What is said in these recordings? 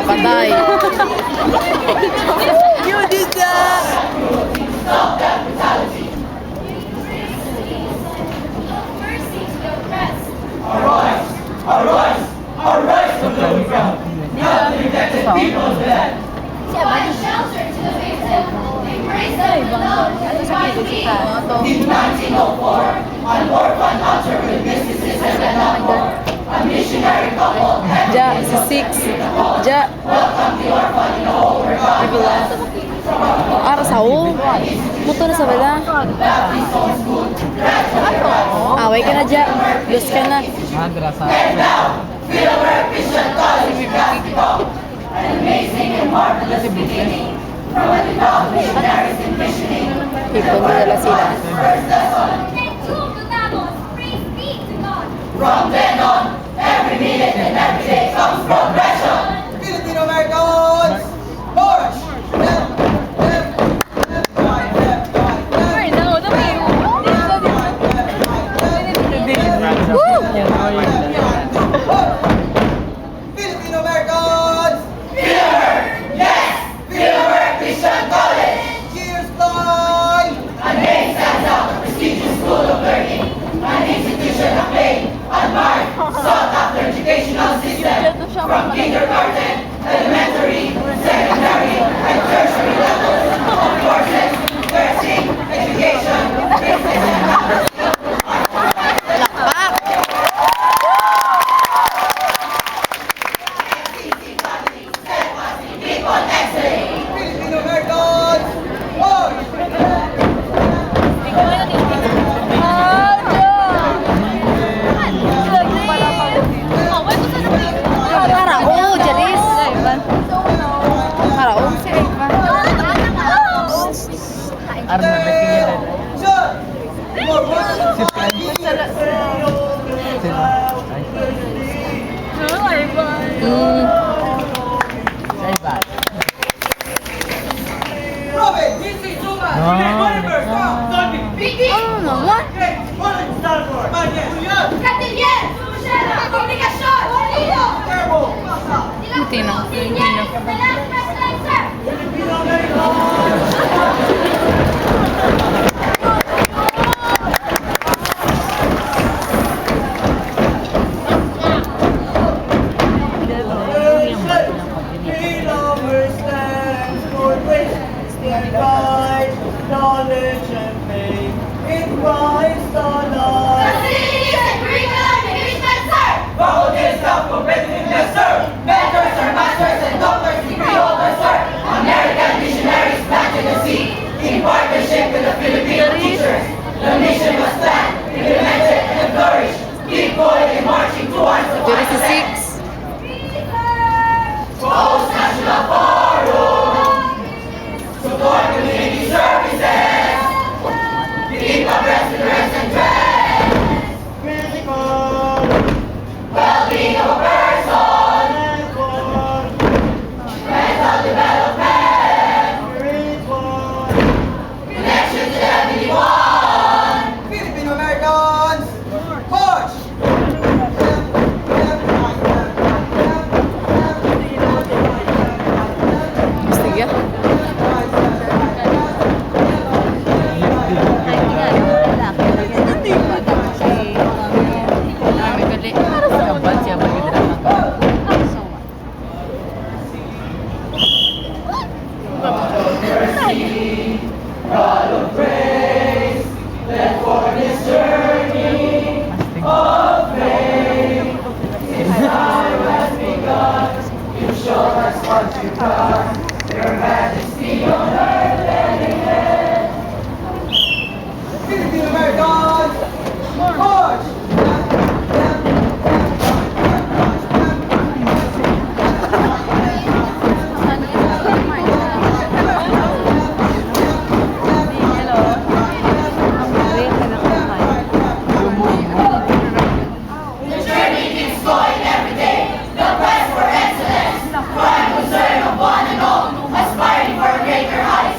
patay. You did that! In 1904, an orphan hunter with mysticism and love, a missionary couple had Ja, si Six. Ja. welcomed the orphan in a whole regard. Ara sa u. Muto na sa bala. Away ka na, Ja. Dos ka na. And now, Philamer Christian College Basketball, an amazing and marvelous beginning from a devout missionaries in missioning. Ipon nila sila. First lesson. From then on, every minute and every day comes progression. Filipino Americans! March! Left, left, left, right, left, right, left. Filipino Americans! Philamer, yes! Philamer Christian College. Cheers, fly! A name stands out, a prestigious school of learning, an institution acclaimed, admired, sought after educational system from kindergarten, elementary, secondary, and tertiary levels of courses, nursing, education, business, and mathematics. Keep on excelling. Filipino Americans! March! Karao, Jaris. Karao, si Eva. Sir! For one, Robin! Ano naman? Catelier, comunicación, Tino. Knowledge and faith in Christ our Lord. Faculties of competitiveness, sir. Mentors are masters and doctors, degree holders, sir. American missionaries planted the seed in partnership with the Filipino teachers. The mission was planned, implemented, and flourished. Keep going and marching towards the Jaris si Six. Post-National Forum. Support community services. Keep abreast with recent trends. Well-being of a person. Mental development. Connection to the Heavenly One. Filipino Americans! March! Sige. God of praise, let for this journey of faith, since time has begun, you show us what you done, your majesty on earth and in heaven. Filipino Americans! March! The journey keeps going every day, the quest for excellence, prime concern of one and all, aspiring for a greater height.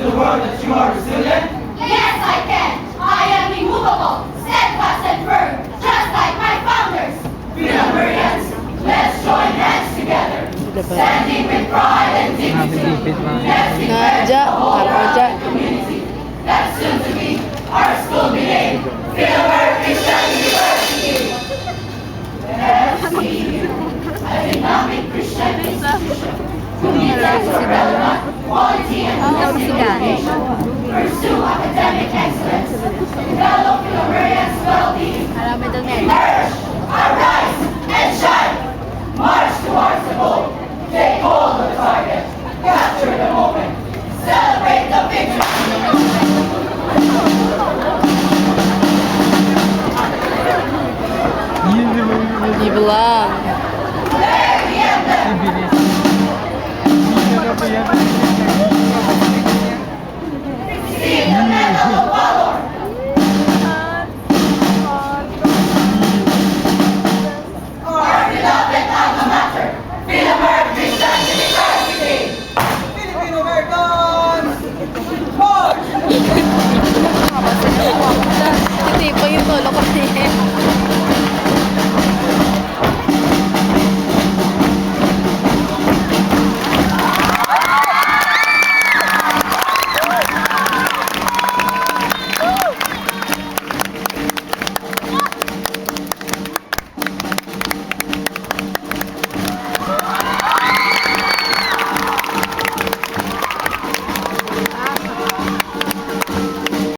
the world that you are resilient? Yes, I can. I am immovable, steadfast and firm, just like my founders. Philadelphians, let's join hands together, standing with pride and dignity. Let's declare Nadja, the whole parang world Nadja. and community that soon to be our school be named Philadelphia Christian University. Let's see a dynamic Christian institution committed to relevant, quality and education. Pursue academic excellence, develop Philadelphia's well-being. Emerge, arise, and shine. March towards the goal. Take hold of the target. Capture the moment. Celebrate the victory. Di vlog.